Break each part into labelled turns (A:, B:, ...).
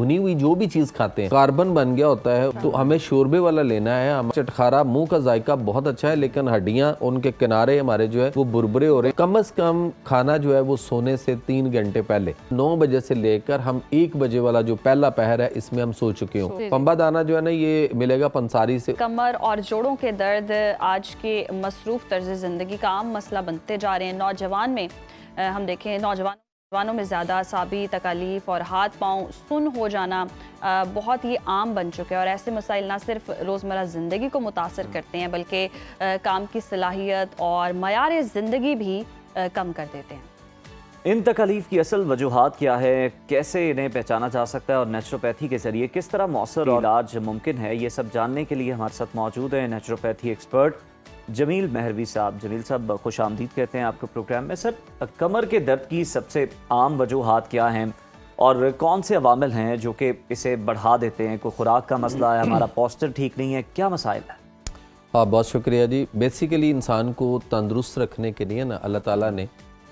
A: भुनी हुई जो भी चीज़ खाते हैं कार्बन बन गया होता है। तो हमें शोरबे वाला लेना है। हम चटखारा मुंह का जायका बहुत अच्छा है, लेकिन हड्डियां उनके किनारे हमारे जो है वो बुरबुरे हो रहे हैं। कम से कम खाना जो है वो सोने से 3 घंटे पहले 9 बजे से लेकर हम 1 बजे वाला जो पहला पहर है इसमें हम सो चुके हो। पंबा दाना जो है ना ये मिलेगा पंसारी से।
B: कमर और जोड़ों के दर्द आज के मसरूफ तर्ज ज़िंदगी का आम मसला बनते जा रहे हैं। नौजवान में हम देखें नौजवानों में ज़्यादा असाबी तकालीफ और हाथ पाँव सुन हो जाना बहुत ही आम बन चुके हैं। और ऐसे मसाइल ना सिर्फ रोज़मर्रा ज़िंदगी को मुतासर करते हैं बल्कि काम की सलाहियत और मयार ज़िंदगी भी कम कर देते हैं।
C: इन तकलीफ की असल वजूहात क्या है, कैसे इन्हें पहचाना जा सकता है और नेचुरोपैथी के जरिए किस तरह मौसर इलाज मुमकिन है, ये सब जानने के लिए हमारे साथ मौजूद हैं नेचुरोपैथी एक्सपर्ट जमील महरवी साहब। जमील साहब खुश आमदीद कहते हैं आपके प्रोग्राम में। सर, कमर के दर्द की सबसे आम वजूहात क्या हैं और कौन से अवामिल हैं जो कि इसे बढ़ा देते हैं? कोई खुराक का मसला है, हमारा पोस्चर ठीक नहीं है, क्या मसाइल है?
A: हाँ, बहुत शुक्रिया जी। बेसिकली इंसान को तंदुरुस्त रखने के लिए ना अल्लाह ताला ने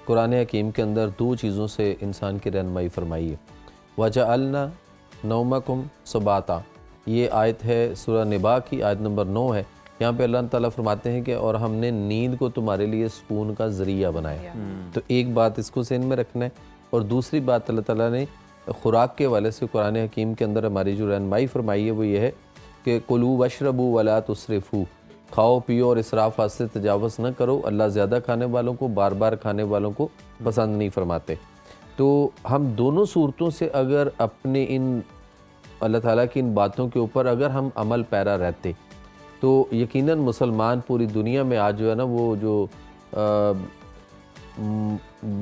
A: कुरान हकीम के अंदर 2 चीज़ों से इंसान की रहनुमाई फरमाई है। वजअलना नौमकुम सुबाता, ये आयत है सूरह निबा की, आयत नंबर 9 है। यहाँ पे अल्लाह ताला फरमाते हैं कि और हमने नींद को तुम्हारे लिए सुकून का ज़रिया बनाया। तो एक बात इसको ज़हन में रखना है। और दूसरी बात अल्लाह ताला ने खुराक के वाले से कुरान हकीम के अंदर हमारी जो रहनुमाई फरमाई है वो ये है कि कुलू वशरबू वला तुसरिफू, खाओ पियो और इसराफ वास्ते तजावज़ न करो। अल्लाह ज़्यादा खाने वालों को, बार बार खाने वालों को पसंद नहीं फरमाते। तो हम दोनों सूरतों से अगर अपने इन अल्लाह ताला की इन बातों के ऊपर अगर हम अमल पैरा रहते तो यकीनन मुसलमान पूरी दुनिया में आज जो है ना वो जो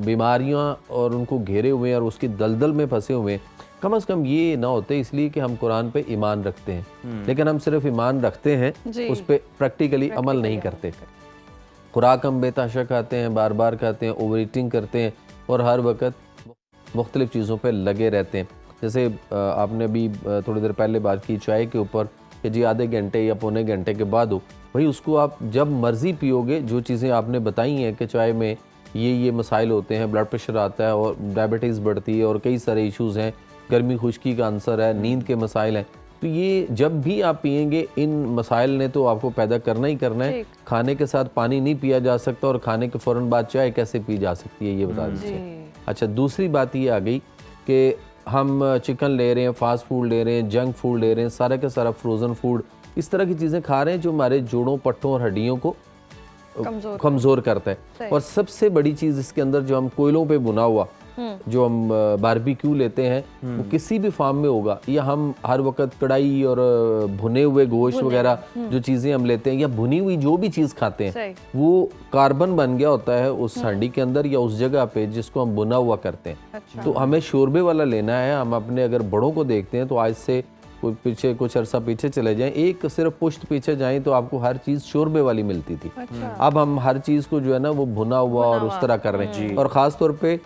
A: बीमारियां और उनको घेरे हुए हैं और उसकी दलदल में फंसे हुए हैं, कम से कम ये ना होते। इसलिए कि हम कुरान पे ईमान रखते हैं, लेकिन हम सिर्फ ईमान रखते हैं, उस पर प्रैक्टिकली अमल नहीं करते। खुराक हम बेतहाशा खाते हैं, बार बार खाते हैं, ओवर ईटिंग करते हैं और हर वक्त मुख्तलिफ़ चीज़ों पे लगे रहते हैं। जैसे आपने भी थोड़ी देर पहले बात की चाय के ऊपर कि जी आधे घंटे या पौने घंटे के बाद हो, भाई उसको आप जब मर्ज़ी पियोगे। जो चीज़ें आपने बताई हैं कि चाय में ये मसाइल होते हैं, ब्लड प्रेशर आता है और डायबिटीज़ बढ़ती है और कई सारे इश्यूज़ हैं, गर्मी खुश्की का आंसर है, नींद के मसाइल हैं, तो ये जब भी आप पिएंगे इन मसाइल ने तो आपको पैदा करना ही करना है। खाने के साथ पानी नहीं पिया जा सकता और खाने के फ़ौरन बाद चाय कैसे पी जा सकती है, ये बता दीजिए। अच्छा, दूसरी बात ये आ गई कि हम चिकन ले रहे हैं, फास्ट फूड ले रहे हैं, जंक फूड ले रहे हैं, सारा का सारा फ्रोज़न फूड, इस तरह की चीज़ें खा रहे हैं जो हमारे जोड़ों, पट्टों और हड्डियों को कमज़ोर करता है। और सबसे बड़ी चीज़ इसके अंदर जो हम कोयलों पे बुना हुआ जो हम बारबेक्यू लेते हैं वो किसी भी फार्म में होगा, या हम हर वक्त कढ़ाई और भुने हुए गोश्त वगैरह जो चीज़ें हम लेते हैं या भुनी हुई जो भी चीज़ खाते हैं वो कार्बन बन गया होता है उस हांडी के अंदर या उस जगह पे जिसको हम बुना हुआ करते हैं। अच्छा। तो हमें शोरबे वाला लेना है। हम अपने अगर बड़ों को देखते हैं तो आज से पीछे कुछ अरसा पीछे चले जाएं, एक सिर्फ पुश्त पीछे जाएं तो आपको हर चीज़ शोरबे वाली मिलती थी। अच्छा। अब हम हर चीज़ को जो है ना वो भुना हुआ और उस तरह कर रहे हैं। और ख़ास तौर पे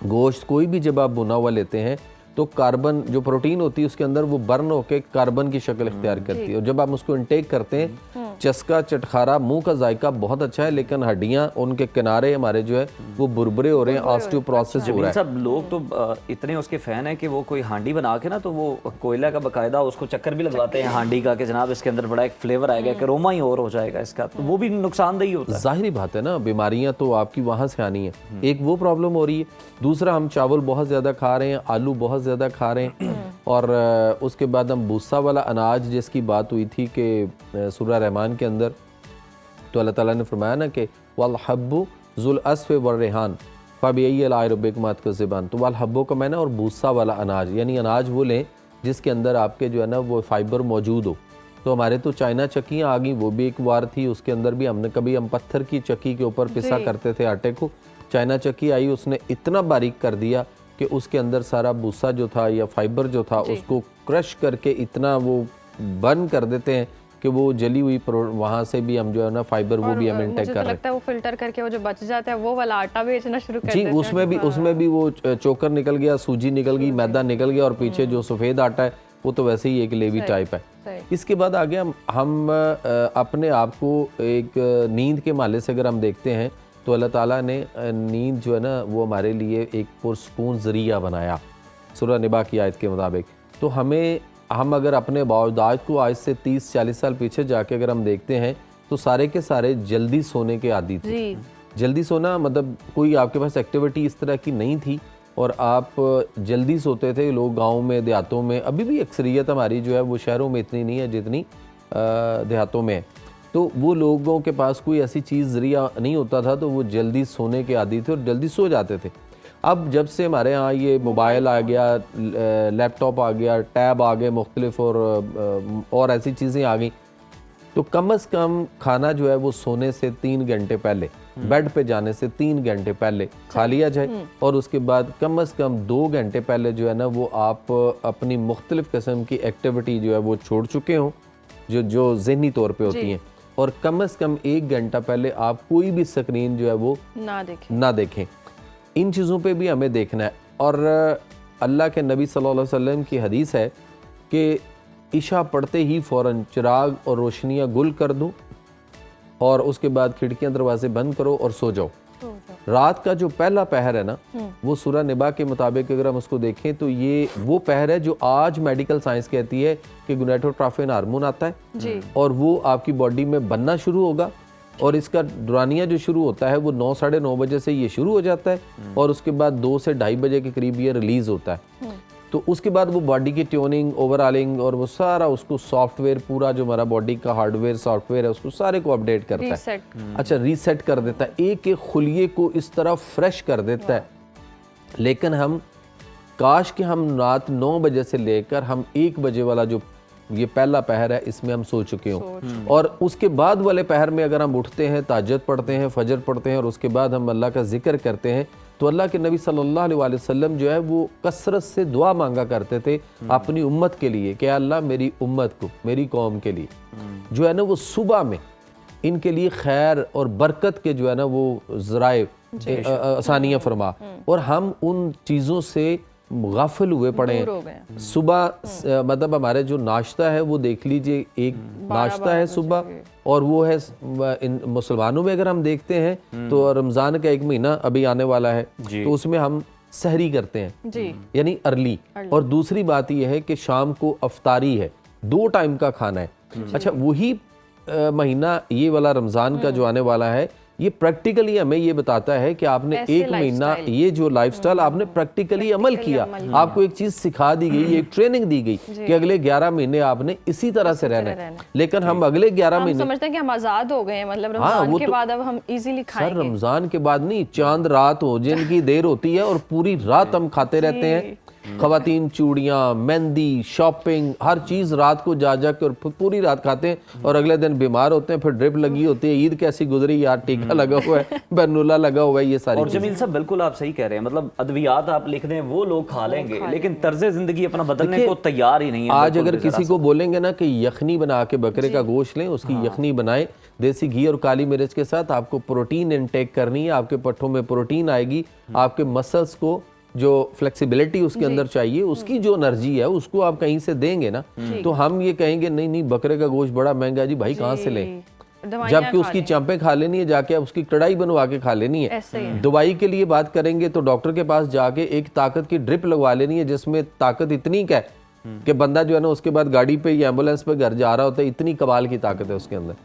A: गोश्त कोई भी जब आप भुना हुआ लेते हैं तो कार्बन जो प्रोटीन होती है उसके अंदर वो बर्न होकर कार्बन की शक्ल इख्तियार करती है। और जब आप उसको इंटेक करते हैं चस्का चटखारा मुंह का जायका बहुत अच्छा है, लेकिन हड्डियां उनके किनारे हमारे जो है वो बुरबुरे हो रहे हैं, ऑस्टियोपोरोसिस हो रहा है।
C: सब लोग तो इतने उसके फैन है कि वो कोई हांडी बना के ना तो वो कोयला का बकायदा उसको चक्कर भी लगवाते हैं हांडी का कि जनाब इसके अंदर बड़ा एक फ्लेवर आएगा, एक अरोमा ही और हो जाएगा इसका, तो वो भी नुकसानदेही होता है।
A: जाहिर बात है ना, बीमारियां तो आपकी वहां से आनी है। एक वो प्रॉब्लम हो रही है, दूसरा हम चावल बहुत ज़्यादा खा रहे हैं, आलू बहुत ज़्यादा खा रहे हैं और उसके बाद हम भूसा वाला अनाज जिसकी बात हुई थी कि सूरह रहमान के अंदर तो अल्लाह ताला ने फरमाया ना कि वल हब्बु जुल अस्फ़ व रेहान फ़बिअय्यि आलाइ रब्बिकुमा तुकज़्ज़िबान। तो वल हब्बु का मैंने और भूसा वाला अनाज, यानी अनाज वो लें जिसके अंदर आपके जो है ना वो फाइबर मौजूद हो। तो हमारे तो चाइना चक्कियाँ आ गई, वो भी एक वार थी। उसके अंदर भी हम पत्थर की चक्की के ऊपर पिसा करते थे आटे को। चाइना चक्की आई, उसने इतना बारीक कर दिया कि उसके अंदर सारा भूसा जो था या फाइबर जो था उसको क्रश करके इतना वो बर्न कर देते हैं कि वो जली हुई वहाँ से भी हम जो है ना फाइबर वो भी हम इंटेक कर रहे हैं।
B: लगता है वो फिल्टर करके वो जो बच जाता है वो वाला आटा बेचना शुरू कर देते हैं।
A: जी, उसमें भी वो चोकर निकल गया, सूजी निकल गई, मैदा निकल गया और पीछे जो सफ़ेद आटा है वो तो वैसे ही एक लेवी टाइप है। इसके बाद आगे हम अपने आप को एक नींद के माले से अगर हम देखते हैं तो अल्लाह ताला ने नींद जो है ना वो हमारे लिए एक पुरसकून ज़रिया बनाया। सूरह निबा की आयत के मुताबिक। तो हम अगर अपने बावदाद को आज से 30-40 साल पीछे जाके अगर हम देखते हैं तो सारे के सारे जल्दी सोने के आदी थे। जल्दी सोना मतलब कोई आपके पास एक्टिविटी इस तरह की नहीं थी और आप जल्दी सोते थे। लोग गाँव में, देहातों में, अभी भी अक्सरियत हमारी जो है वो शहरों में इतनी नहीं है जितनी देहातों में है। तो वो लोगों के पास कोई ऐसी चीज़ ज़रिया नहीं होता था, तो वो जल्दी सोने के आदी थे और जल्दी सो जाते थे। अब जब से हमारे यहाँ ये मोबाइल आ गया, लैपटॉप आ गया, टैब आ गए मुख्तलिफ और ऐसी चीज़ें आ गई, तो कम से कम खाना जो है वो सोने से 3 घंटे पहले, बेड पे जाने से 3 घंटे पहले खा लिया जाए और उसके बाद कम से कम 2 घंटे पहले जो है ना वो आप अपनी मुख्तलिफ किस्म की एक्टिविटी जो है वो छोड़ चुके हों जो ज़हनी तौर पे होती हैं, और कम से कम 1 घंटा पहले आप कोई भी स्क्रीन जो है वो ना देखें। इन चीज़ों पे भी हमें देखना है। और अल्लाह के नबी सल्लल्लाहु अलैहि वसल्लम की हदीस है कि इशा पढ़ते ही फ़ौरन चिराग और रोशनियाँ गुल कर दो और उसके बाद खिड़कियाँ दरवाजे बंद करो और सो जाओ। रात का जो पहला पहर है ना वो सूरह निबा के मुताबिक अगर हम उसको देखें तो ये वो पहर है जो आज मेडिकल साइंस कहती है कि गोनेडोट्रोपिन हार्मोन आता है और वो आपकी बॉडी में बनना शुरू होगा और इसका दुरानिया जो शुरू होता है वो 9-9:30 बजे से ये शुरू हो जाता है और उसके बाद 2 से 2:30 बजे के करीब ये रिलीज होता है। तो उसके बाद वो बॉडी की ट्यूनिंग, ओवरऑलिंग और वो सारा उसको सॉफ्टवेयर, पूरा जो हमारा बॉडी का हार्डवेयर सॉफ्टवेयर है उसको सारे को अपडेट करता है। अच्छा, रीसेट कर देता है, एक एक खुलिये को इस तरह फ्रेश कर देता है। लेकिन हम काश कि हम रात 9 बजे से लेकर हम 1 बजे वाला जो ये पहला पहर है इसमें हम सो चुके हों और उसके बाद वाले पहर में अगर हम उठते हैं, ताजद पढ़ते हैं, फजर पढ़ते हैं और उसके बाद हम अल्लाह का जिक्र करते हैं, तो अल्लाह के नबी सल्लल्लाहु अलैहि वसल्लम जो है वो कसरत से दुआ मांगा करते थे अपनी उम्मत के लिए कि अल्लाह मेरी उम्मत को, मेरी कौम के लिए जो है ना वो सुबह में इनके लिए खैर और बरकत के जो है ना वो ज़राए आसानियाँ फरमा। और हम उन चीज़ों से गाफिल हुए पड़े हैं। सुबह मतलब हमारे जो नाश्ता है वो देख लीजिए, एक नाश्ता है सुबह और वो है इन मुसलमानों में अगर हम देखते हैं तो रमज़ान का 1 महीना अभी आने वाला है तो उसमें हम सहरी करते हैं यानी अर्ली। और दूसरी बात यह है कि शाम को अफ्तारी है, 2 टाइम का खाना है। अच्छा, वही महीना ये वाला रमज़ान का जो आने वाला है ये प्रैक्टिकली हमें ये बताता है कि आपने 1 महीना ये जो लाइफस्टाइल आपने प्रैक्टिकली अमल किया, आपको एक चीज सिखा दी गई, एक ट्रेनिंग दी गई कि अगले 11 महीने आपने इसी तरह से रहना है। लेकिन हम अगले 11 महीने
B: समझते हैं कि हम आजाद हो गए, मतलब रमजान के बाद अब हम इजीली खाएंगे।
A: सर, रमजान के बाद नहीं, चांद रात हो जिनकी देर होती है और पूरी रात हम खाते रहते हैं। खवातीन चूड़ियाँ, मेहंदी, शॉपिंग, हर चीज़ रात को जा के और पूरी रात खाते हैं और अगले दिन बीमार होते हैं, फिर ड्रिप लगी होती है, ईद कैसी गुजरी यार, टीका लगा हुआ है, बरनुला लगा हुआ है, ये सारी।
C: और जमील साहब बिल्कुल आप सही कह रहे हैं, मतलब अद्वियात आप लिख दें वो लोग खा लेंगे लेकिन तर्ज जिंदगी अपना बदलने को तैयार ही नहीं है।
A: आज अगर किसी को बोलेंगे ना कि यखनी बना के बकरे का गोश्त लें, उसकी यखनी बनाएं देसी घी और काली मिर्च के साथ, आपको प्रोटीन इनटेक करनी है, आपके पट्ठों में प्रोटीन आएगी, आपके मसल्स को जो फ्लेक्सिबिलिटी उसके अंदर चाहिए, उसकी जो एनर्जी है उसको आप कहीं से देंगे ना, तो हम ये कहेंगे नहीं नहीं बकरे का गोश्त बड़ा महंगा जी भाई, कहाँ से लें, जबकि उसकी चांपें खा लेनी है, जाके उसकी कढ़ाई बनवा के खा लेनी है। दवाई के लिए बात करेंगे तो डॉक्टर के पास जाके एक ताकत की ड्रिप लगवा लेनी है जिसमें ताकत इतनी क्या है कि बंदा जो है ना उसके बाद गाड़ी पे या एम्बुलेंस पे घर जा रहा होता है, इतनी कमाल की ताकत है उसके अंदर।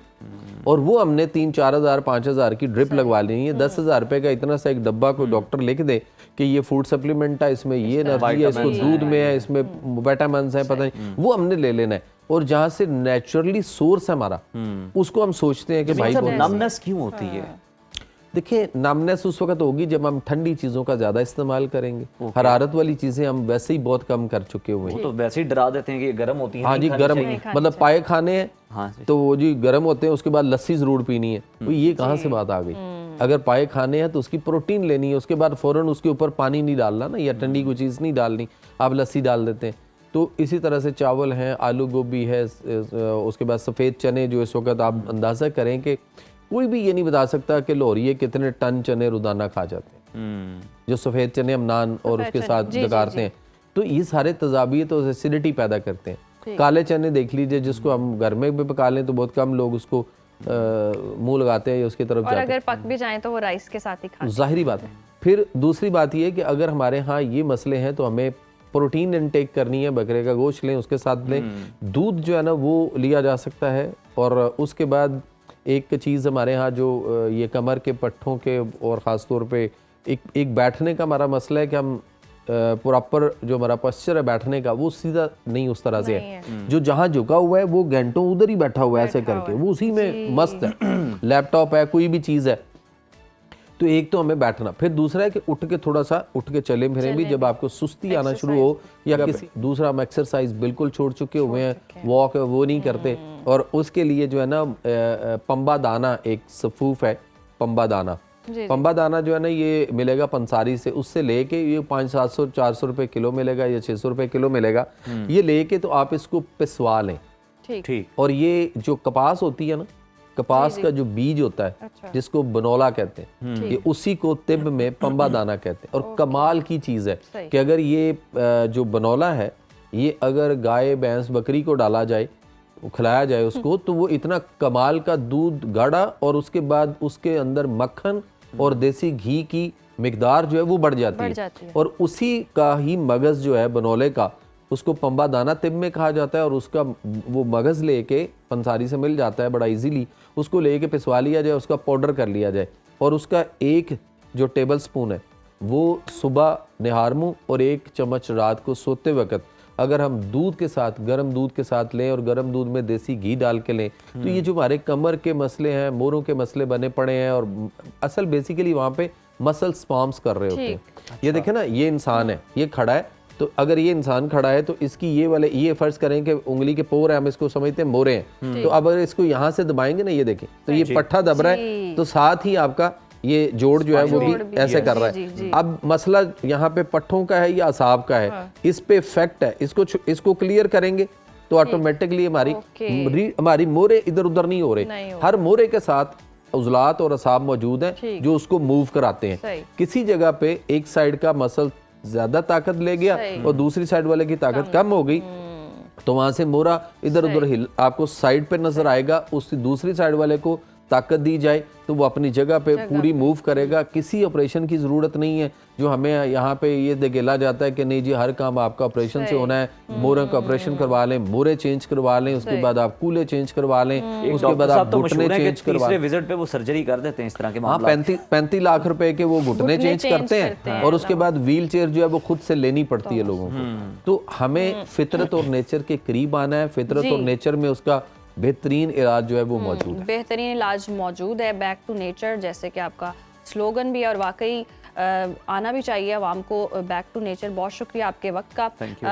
A: और वो हमने 3-4 हज़ार 5 हज़ार की ड्रिप लगवा लेनी है। 10,000 रुपए का इतना सा एक डब्बा कोई डॉक्टर लिख दे कि ये फूड सप्लीमेंट है, इसमें ये एनर्जी है, इसको दूध में है, इसमें विटामिन है, पता नहीं, वो हमने ले लेना है। और जहाँ से नेचुरली सोर्स है हमारा, उसको हम सोचते हैं कि भाई
C: नमनेस क्यों होती है?
A: देखिए, नमनेस उस वक्त होगी जब हम ठंडी चीज़ों का ज़्यादा इस्तेमाल करेंगे। हरारत वाली चीज़ें हम वैसे ही बहुत कम कर चुके हुए हैं।
C: तो वैसे ही डरा देते हैं कि गर्म होती है।
A: हाँ जी, गर्म मतलब पाए खाने हैं, हाँ तो वो जी गर्म होते हैं, उसके बाद लस्सी ज़रूर पीनी है। तो ये कहाँ से बात आ गई? अगर पाए खाने हैं तो उसकी प्रोटीन लेनी है, उसके बाद फ़ौरन उसके ऊपर पानी नहीं डालना ना, या ठंडी कोई चीज़ नहीं डालनी, आप लस्सी डाल देते हैं। तो इसी तरह से चावल हैं, आलू गोभी है, उसके बाद सफ़ेद चने जो इस वक्त आप अंदाज़ा करें कि कोई भी ये नहीं बता सकता कि लाहौरिये कितने टन चने रोजाना खा जाते हैं, जो सफ़ेद चने हम नान और उसके साथ लगाते हैं। तो ये सारे तजाबी तो एसिडिटी पैदा करते हैं। काले चने देख लीजिए, जिसको हम घर में भी पका लें तो बहुत कम लोग उसको मुंह लगाते हैं या उसकी तरफ जाते हैं।
B: अगर पक भी जाएं तो वो राइस के साथ ही खाते हैं।
A: ज़ाहिरी बात है। फिर दूसरी बात ये है कि अगर हमारे यहाँ ये मसले हैं तो हमें प्रोटीन इनटेक करनी है, बकरे का गोश्त लें, उसके साथ लें। दूध जो है ना वो लिया जा सकता है। और उसके बाद एक चीज़ हमारे यहाँ जो ये कमर के पट्ठों के और ख़ास तौर पे एक बैठने का हमारा मसला है कि हम प्रॉपर जो हमारा पोस्चर है बैठने का वो सीधा नहीं उस तरह से है। जो जहाँ झुका हुआ है वो घंटों उधर ही बैठा हुआ है ऐसे करके, वो उसी में मस्त है। लैपटॉप है, कोई भी चीज़ है। तो एक तो हमें बैठना, फिर दूसरा है कि उठ के थोड़ा सा उठ के चले फिरें भी जब आपको सुस्ती आना शुरू हो, या किसी दूसरा हम एक्सरसाइज बिल्कुल छोड़ चुके हुए हैं, वॉक वो नहीं करते। और उसके लिए जो है ना पंबा दाना एक सफूफ है, पंबा दाना। पंबा दाना जो है ना ये मिलेगा पंसारी से, उससे लेके ये 500-700-400 रुपए किलो मिलेगा या 600 रुपए किलो मिलेगा। ये लेके तो आप इसको पिसवा लें।
C: ठीक।
A: और ये जो कपास होती है ना, कपास का जो बीज होता है, जिसको बनोला कहते हैं, ये उसी को तिब में पंबा दाना कहते हैं। और कमाल की चीज़ है कि अगर ये जो बनोला है, ये अगर गाय भैंस बकरी को डाला जाए, खिलाया जाए उसको, तो वो इतना कमाल का दूध गाढ़ा और उसके बाद उसके अंदर मक्खन और देसी घी की मिकदार जो है वो बढ़ जाती है। और उसी का ही मगज़ जो है बनोले का, उसको पंबा दाना तिब में कहा जाता है। और उसका वो मगज़ लेके पंसारी से मिल जाता है बड़ा इजीली, उसको लेके पिसवा लिया जाए, उसका पाउडर कर लिया जाए। और उसका एक जो टेबल स्पून है वो सुबह निहार मुँह और 1 चम्मच रात को सोते वक्त अगर हम दूध के साथ, गर्म दूध के साथ लें और गर्म दूध में देसी घी डाल के लें, तो ये जो हमारे कमर के मसले हैं, मोरों के मसले बने पड़े हैं, और असल बेसिकली वहाँ पे मसल स्पॉम्स कर रहे होते हैं। ये देखें ना, ये इंसान है, ये खड़ा है, तो अगर ये इंसान खड़ा है तो इसकी ये फर्ज करें कि उंगली के पोर है, हम इसको समझते हैं मोरे हैं, तो अब अगर इसको यहाँ से दबाएंगे ना, ये देखें तो ये पट्ठा दब रहा है, तो साथ ही आपका ये जोड़ जो है वो भी ऐसे कर रहा है। अब मसला यहाँ पे पट्ठों का है या असाब का है, इस पे इफेक्ट है। इसको क्लियर करेंगे तो ऑटोमेटिकली हमारी मोरे इधर उधर नहीं हो रहे। हर मोरे के साथ उजलात और असाब मौजूद हैं जो उसको मूव कराते हैं। किसी जगह पे एक साइड का मसल ज्यादा ताकत ले गया और दूसरी साइड वाले की ताकत कम हो गई, तो वहां से मोरा इधर उधर आपको साइड पे नजर आएगा। उस दूसरी साइड वाले को ताकत दी जाए तो वो अपनी जगह पे पूरी मूव करेगा। किसी ऑपरेशन की ज़रूरत नहीं है जो हमें यहाँ पे ये दिखेला जाता है कि नहीं जी हर काम आपका ऑपरेशन से होना है। मोरे का ऑपरेशन करवा लें, मोरे चेंज करवा लें, उसके बाद आप कूले चेंज करवा लें, उसके बाद आप घुटने चेंज करवा लें।
C: विजिट पे वो सर्जरी कर देते हैं इस तरह के
A: हाँ, 35 लाख रुपए के वो घुटने चेंज करते हैं और उसके बाद व्हील चेयर जो है वो खुद से लेनी पड़ती है लोगों को। तो हमें फितरत और नेचर के करीब आना है। फितरत और नेचर में उसका बेहतरीन इलाज जो है वो मौजूद है।
B: बेहतरीन इलाज मौजूद है, बैक टू नेचर जैसे कि आपका स्लोगन भी है, और वाकई आना भी चाहिए आवाम को बैक टू नेचर। बहुत शुक्रिया आपके वक्त का।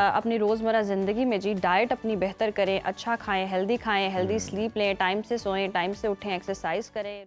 B: अपनी रोज़मर्रा ज़िंदगी में जी डाइट अपनी बेहतर करें, अच्छा खाएं, हेल्दी स्लीप लें, टाइम से सोएं, टाइम से उठें, एक्सरसाइज करें।